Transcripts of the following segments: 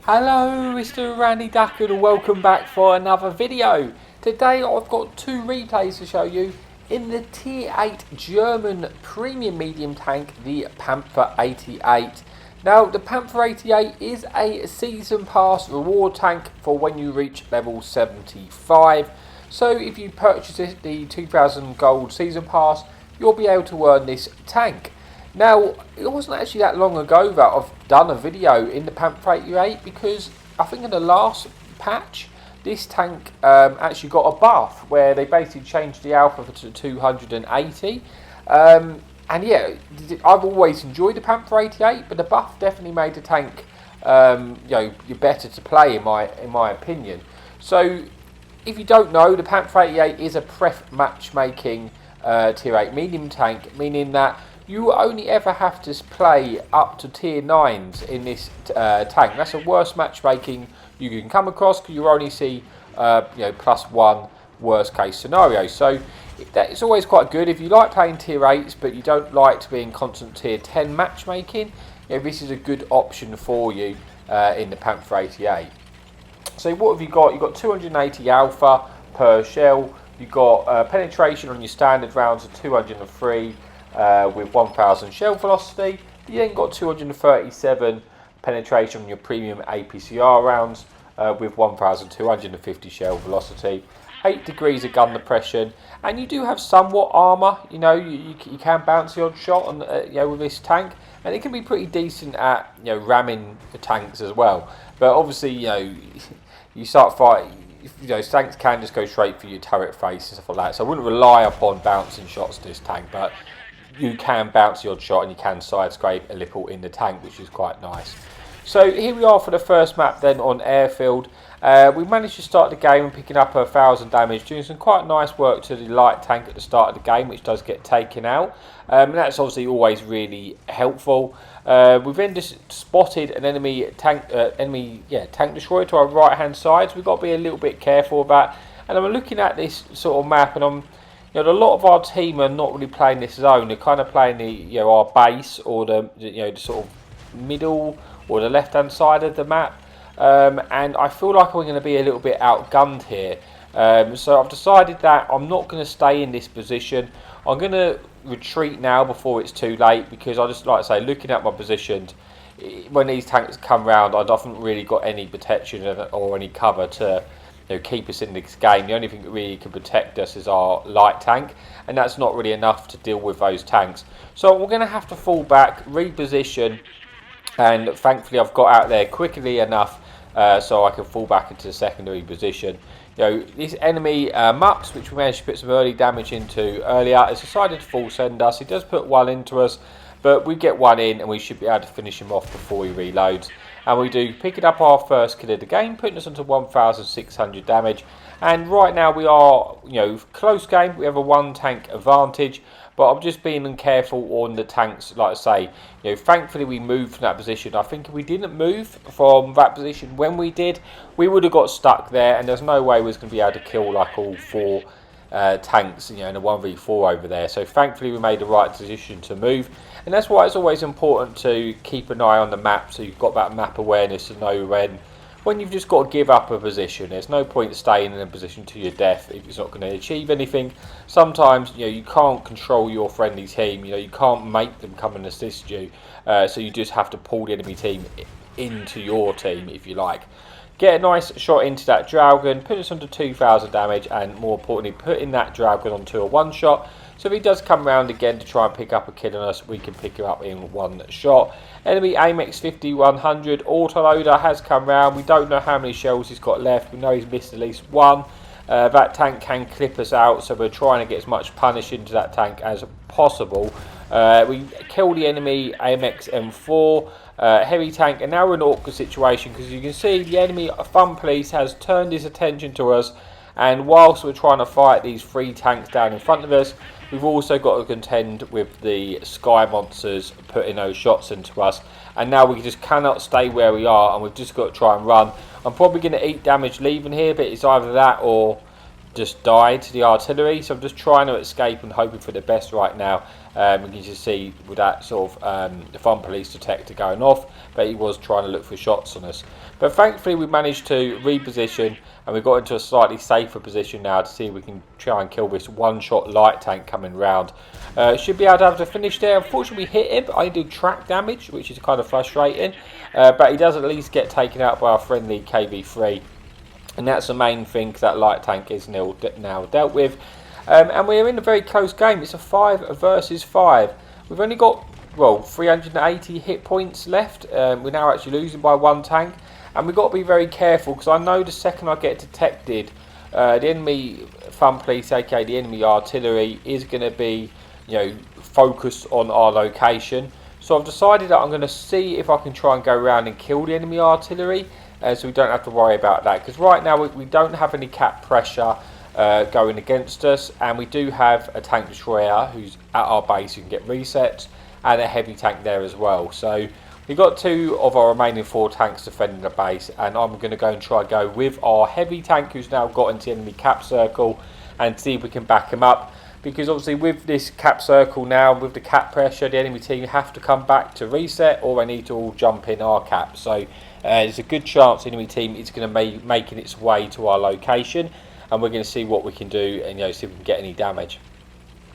Hello, Mr. Randy Dukla, and welcome back for another video. Today I've got two replays to show you in the Tier 8 German premium medium tank, the Panther 88. Now, the Panther 88 is a season pass reward tank for when you reach level 75. So if you purchase it, the 2000 gold season pass, you'll be able to earn this tank. Now, it wasn't actually that long ago that I've done a video in the Panther 88 because I think in the last patch, this tank actually got a buff where they basically changed the alpha to 280. And yeah, I've always enjoyed the Panther 88, but the buff definitely made the tank better to play in my opinion. So if you don't know, the Panther 88 is a pref matchmaking Tier 8 medium tank, meaning that you only ever have to play up to Tier 9s in this tank. That's the worst matchmaking you can come across because you only see +1 worst case scenario. So it's always quite good if you like playing Tier 8s but you don't like to be in constant Tier 10 matchmaking. This is a good option for you in the Panther 88. So what have you got? You've got 280 alpha per shell. You've got penetration on your standard rounds of 203. With 1000 shell velocity. You then got 237 penetration on your premium APCR rounds with 1250 shell velocity, 8 degrees of gun depression, and you do have somewhat armour. You can bounce the odd shot on with this tank, and it can be pretty decent at ramming the tanks as well. But obviously you start fighting. Tanks can just go straight for your turret face and stuff like that. So I wouldn't rely upon bouncing shots to this tank, but you can bounce the odd shot and you can side scrape a little in the tank, which is quite nice. So here we are for the first map then on Airfield. We managed to start the game picking up 1000 damage, doing some quite nice work to the light tank at the start of the game, which does get taken out. And that's obviously always really helpful. We've then just spotted an enemy tank destroyer to our right hand side, so we've got to be a little bit careful of that. And I'm looking at this sort of map and a lot of our team are not really playing this zone. They're kind of playing the our base or the the sort of middle or the left hand side of the map. And I feel like we're going to be a little bit outgunned here. So I've decided that I'm not going to stay in this position. I'm going to retreat now before it's too late, because I just like to say, looking at my positions, when these tanks come round, I haven't really got any protection or any cover to keep us in this game. The only thing that really can protect us is our light tank, and that's not really enough to deal with those tanks. So we're going to have to fall back, reposition, and thankfully I've got out there quickly enough so I can fall back into the secondary position. This enemy Mups, which we managed to put some early damage into earlier, has decided to full send us. He does put one into us, but we get one in and we should be able to finish him off before he reloads. And we do, picking up our first kill of the game, putting us onto 1600 damage. And right now we are, close game. We have a one tank advantage, but I'm just being careful on the tanks. Like I say, thankfully we moved from that position. I think if we didn't move from that position when we did, we would have got stuck there, and there's no way we was going to be able to kill like all four tanks, in a 1v4 over there. So thankfully we made the right decision to move, and that's why it's always important to keep an eye on the map, so you've got that map awareness to know when you've just got to give up a position. There's no point staying in a position to your death if it's not going to achieve anything. Sometimes you can't control your friendly team, you can't make them come and assist you, so you just have to pull the enemy team into your team, if you like. Get a nice shot into that Dragon, put us onto 2000 damage, and more importantly, putting that Dragon onto a one shot. So if he does come round again to try and pick up a kill on us, we can pick him up in one shot. Enemy Amex 5100 autoloader has come round. We don't know how many shells he's got left. We know he's missed at least one. That tank can clip us out, so we're trying to get as much punish into that tank as possible. We kill the enemy AMX M4 heavy tank, and now we're in an awkward situation because you can see the enemy Fun Police has turned his attention to us, and whilst we're trying to fight these three tanks down in front of us, we've also got to contend with the Sky Monsters putting those shots into us, and now we just cannot stay where we are, and we've just got to try and run. I'm probably going to eat damage leaving here, but it's either that or just died to the artillery, so I'm just trying to escape and hoping for the best right now. You can just see with that sort of the fun police detector going off, but he was trying to look for shots on us. But thankfully we managed to reposition, and we got into a slightly safer position now to see if we can try and kill this one-shot light tank coming round. Should be able to have to finish there. Unfortunately we hit him, but I do track damage, which is kind of frustrating, but he does at least get taken out by our friendly KV-3. And that's the main thing, because that light tank is now dealt with. And we're in a very close game. It's a 5 versus 5. We've only got, well, 380 hit points left. We're now actually losing by 1 tank. And we've got to be very careful, because I know the second I get detected, the enemy fun police, aka the enemy artillery, is going to be, you know, focused on our location. So I've decided that I'm going to see if I can try and go around and kill the enemy artillery. So we don't have to worry about that, because right now we don't have any cap pressure going against us, and we do have a tank destroyer who's at our base who can get resets, and a heavy tank there as well. So we've got 2 of our remaining 4 tanks defending the base, and I'm going to go and try go with our heavy tank who's now got into the enemy cap circle and see if we can back him up, because obviously with this cap circle now, with the cap pressure, the enemy team have to come back to reset, or they need to all jump in our cap. So there's a good chance the enemy team is going to be making its way to our location, and we're going to see what we can do and, you know, see if we can get any damage.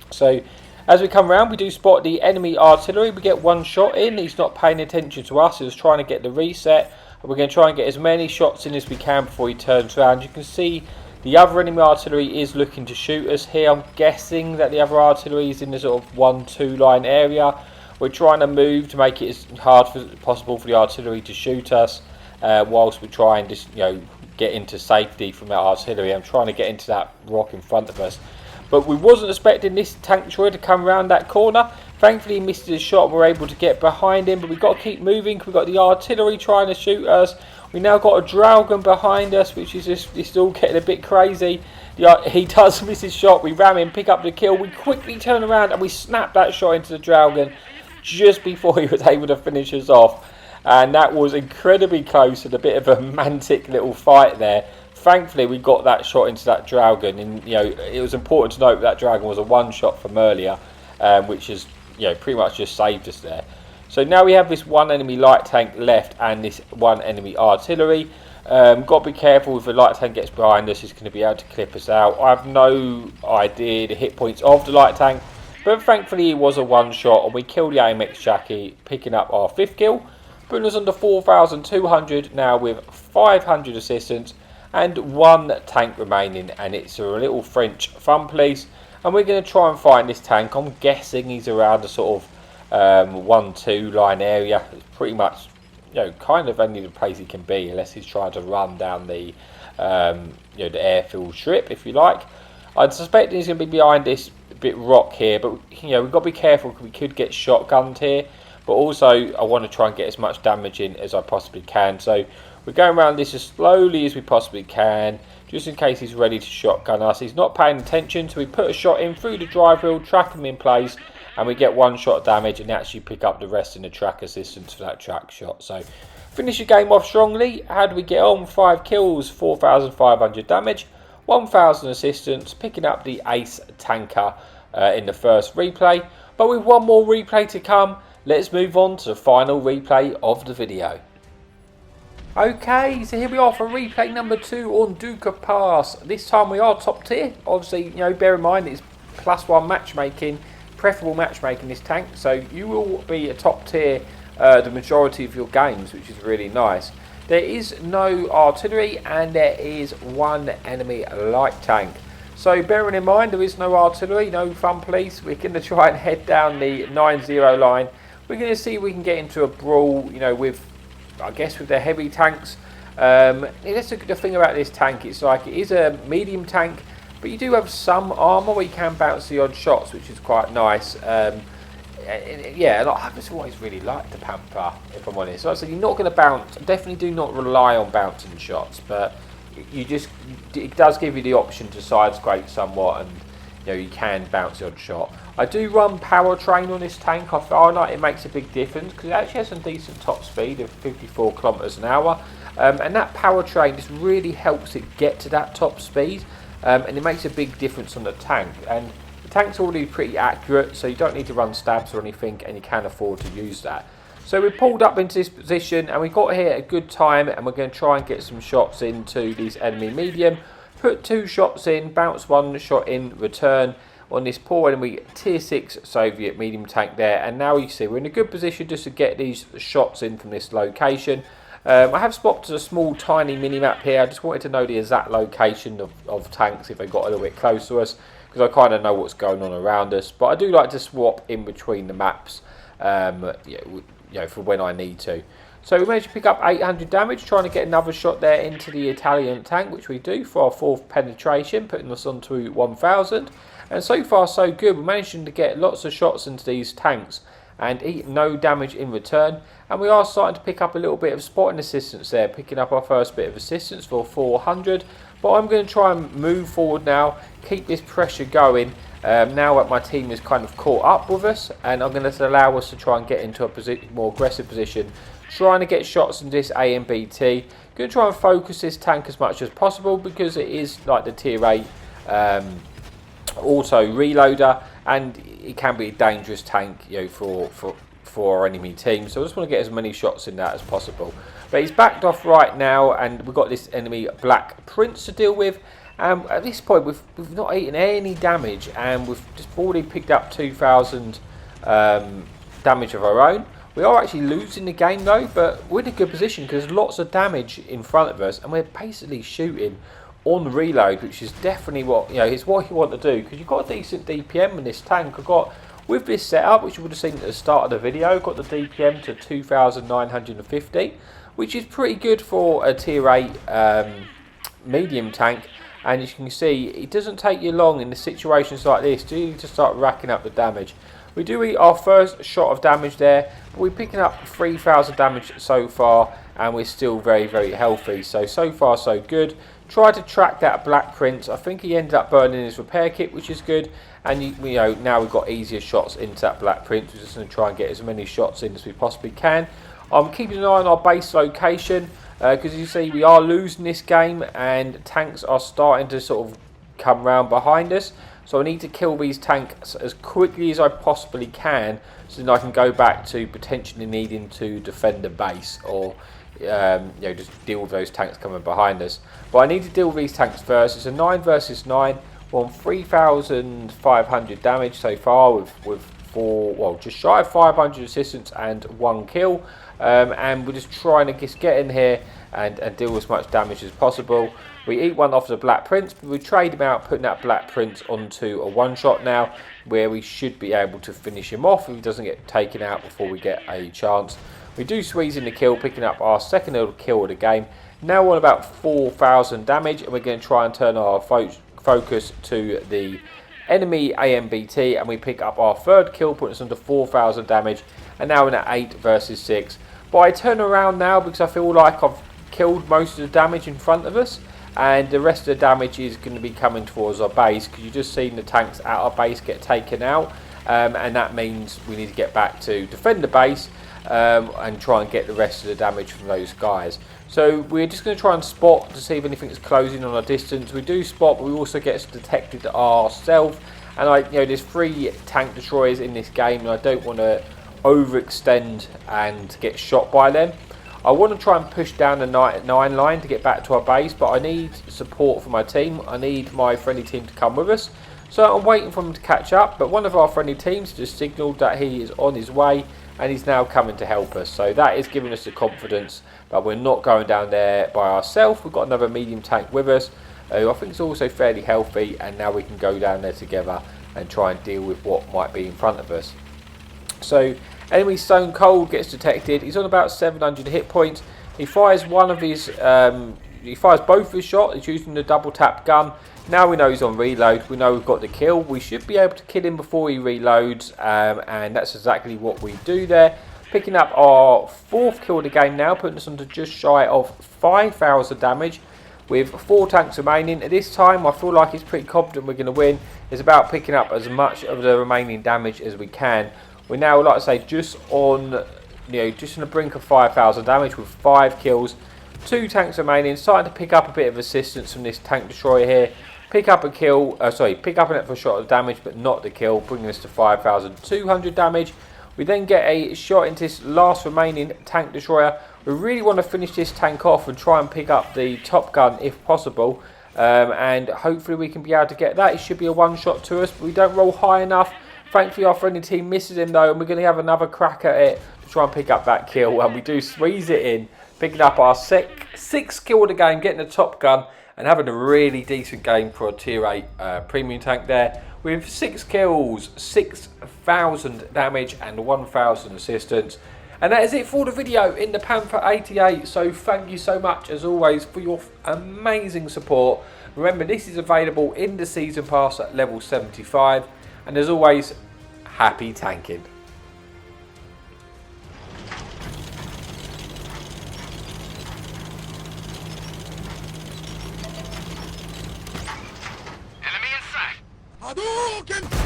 So as we come around, we do spot the enemy artillery. We get 1 shot in. He's not paying attention to us. He's trying to get the reset. And we're going to try and get as many shots in as we can before he turns around. You can see the other enemy artillery is looking to shoot us here. I'm guessing that the other artillery is in the sort of 1-2 line area. We're trying to move to make it as hard as possible for the artillery to shoot us, whilst we try and just, you know, get into safety from that artillery. I'm trying to get into that rock in front of us. But we wasn't expecting this tank destroyer to come around that corner. Thankfully he missed his shot and we're able to get behind him, but we've got to keep moving. We've got the artillery trying to shoot us. We now got a Dragon behind us, which is just, it's all getting a bit crazy. He does miss his shot. We ram him, pick up the kill. We quickly turn around and we snap that shot into the Dragon just before he was able to finish us off. And that was incredibly close and a bit of a romantic little fight there. Thankfully we got that shot into that Dragon, and, you know, it was important to note that Dragon was a 1 shot from earlier, which is, you know, pretty much just saved us there. So now we have this 1 enemy light tank left and this 1 enemy artillery. Got to be careful if the light tank gets behind us, it's going to be able to clip us out. I have no idea the hit points of the light tank, but thankfully it was a 1 shot and we killed the AMX Jackie, picking up our 5th kill, putting us under 4,200 now with 500 assistance and 1 tank remaining, and it's a little French fun police, and we're going to try and find this tank. I'm guessing he's around the sort of 1-2 line area. It's pretty much, you know, kind of only the place he can be, unless he's trying to run down the you know, the airfield strip, if you like. I'd suspect he's going to be behind this bit rock here, but, you know, we've got to be careful because we could get shotgunned here. But also I want to try and get as much damage in as I possibly can. So we're going around this as slowly as we possibly can, just in case he's ready to shotgun us. He's not paying attention, so we put a shot in through the drive wheel, track him in place, and we get 1 shot damage and actually pick up the rest in the track assistance for that track shot. So finish the game off strongly. How do we get on? 5 kills, 4,500 damage, 1,000 assistance, picking up the ace tanker in the first replay. But with 1 more replay to come, let's move on to the final replay of the video. Okay, so here we are for replay number 2 on Dukla Pass. This time we are top tier. Obviously, you know, bear in mind it's +1 matchmaking, preferable matchmaking this tank. So you will be a top tier the majority of your games, which is really nice. There is no artillery and there is 1 enemy light tank. So bearing in mind there is no artillery, no fun police, we're going to try and head down the 9-0 line. We're going to see if we can get into a brawl, you know, with, I guess, with the heavy tanks. That's the thing about this tank. It's like, it is a medium tank, but you do have some armour where you can bounce the odd shots, which is quite nice. Yeah, I've just always really liked the Panther, if I'm honest. So you're not going to bounce. Definitely do not rely on bouncing shots, but it does give you the option to side scrape somewhat, and, you know, you can bounce the odd shot. I do run powertrain on this tank. I feel like it makes a big difference because it actually has some decent top speed of 54 kilometers an hour, and that powertrain just really helps it get to that top speed. and it makes a big difference on the tank. And the tank's already pretty accurate, so you don't need to run stabs or anything, and you can afford to use that. So we pulled up into this position, and we got here at a good time, and we're going to try and get some shots into these enemy medium. Put 2 shots in, bounce 1 shot in return on this poor enemy tier 6 Soviet medium tank there. And now you see we're in a good position just to get these shots in from this location. I have spotted a small tiny mini-map here. I just wanted to know the exact location of tanks if they got a little bit close to us, because I kind of know what's going on around us. But I do like to swap in between the maps for when I need to. So we managed to pick up 800 damage, trying to get another shot there into the Italian tank, which we do for our 4th penetration, putting us on to 1000. And so far so good. We're managing to get lots of shots into these tanks and eat no damage in return. And we are starting to pick up a little bit of spotting assistance there, picking up our first bit of assistance for 400. But I'm going to try and move forward now, keep this pressure going. Now that my team is kind of caught up with us, and I'm going to allow us to try and get into a more aggressive position, trying to get shots into this AMBT. Going to try and focus this tank as much as possible, because it is like the tier 8 auto reloader, and it can be a dangerous tank, for our enemy team. So I just want to get as many shots in that as possible. But he's backed off right now, and we've got this enemy Black Prince to deal with. At this point, we've not eaten any damage, and we've just already picked up 2,000 damage of our own. We are actually losing the game though, but we're in a good position because there's lots of damage in front of us, and we're basically shooting on reload, which is definitely what is what you want to do, because you've got a decent DPM in this tank. I've got, with this setup, which you would have seen at the start of the video, got the DPM to 2,950, which is pretty good for a tier 8 medium tank. And as you can see, it doesn't take you long in the situations like this do you to start racking up the damage. We do eat our first shot of damage there, but we're picking up 3,000 damage so far, and we're still very, very healthy. So far so good. Try to track that Black Prince. I think he ended up burning his repair kit, which is good. And now we've got easier shots into that Black Prince. We're just going to try and get as many shots in as we possibly can. I'm keeping an eye on our base location, because you see we are losing this game, and tanks are starting to sort of come round behind us. So I need to kill these tanks as quickly as I possibly can, so then I can go back to potentially needing to defend the base, or just deal with those tanks coming behind us. But I need to deal with these tanks first. It's a 9 versus 9. We're on 3,500 damage so far, with just shy of 500 assistance and 1 kill. And we're just trying to get in here and deal as much damage as possible. We eat one off the Black Prince, but we trade him out, putting that Black Prince onto a one-shot now, where we should be able to finish him off if he doesn't get taken out before we get a chance. We do squeeze in the kill, picking up our second kill of the game. Now we're on about 4,000 damage, and we're going to try and turn our focus to the enemy AMBT, and we pick up our third kill, putting us under 4,000 damage, and now we're at 8 versus 6. But I turn around now because I feel like I've killed most of the damage in front of us, and the rest of the damage is going to be coming towards our base, because you've just seen the tanks at our base get taken out, and that means we need to get back to defend the base and try and get the rest of the damage from those guys. So we're just going to try and spot to see if anything's closing on our distance. We do spot, but we also get detected ourselves. And there's 3 tank destroyers in this game, and I don't want to overextend and get shot by them. I want to try and push down the 9 line to get back to our base, but I need support from my team. I need my friendly team to come with us. So I'm waiting for them to catch up, but one of our friendly teams just signalled that he is on his way, and he's now coming to help us. So that is giving us the confidence that we're not going down there by ourselves. We've got another medium tank with us, who I think is also fairly healthy, and now we can go down there together and try and deal with what might be in front of us. So enemy Stone Cold gets detected. He's on about 700 hit points. He fires one of his, he fires both of his shots. He's using the double tap gun. Now we know he's on reload. We know we've got the kill. We should be able to kill him before he reloads, and that's exactly what we do there. Picking up our 4th kill of the game now, putting us on to just shy of 5,000 damage, with 4 tanks remaining. At this time, I feel like it's pretty confident we're going to win. It's about picking up as much of the remaining damage as we can. We're now, like I say, just on the brink of 5,000 damage with 5 kills, 2 tanks remaining. Starting to pick up a bit of assistance from this tank destroyer here. pick up a kill, pick up an extra shot of damage, but not the kill, bringing us to 5,200 damage. We then get a shot into this last remaining tank destroyer. We really want to finish this tank off and try and pick up the top gun if possible. And hopefully we can be able to get that. It should be a one-shot to us, but we don't roll high enough. Thankfully our friendly team misses him though, and we're going to have another crack at it to try and pick up that kill. And we do squeeze it in, picking up our sixth kill of the game, getting the top gun, and having a really decent game for a tier 8 premium tank there. With 6 kills, 6,000 damage and 1,000 assistance. And that is it for the video in the Panther 88. So thank you so much as always for your amazing support. Remember, this is available in the season pass at level 75. And as always, happy tanking. Enemy in sight. Hadouken!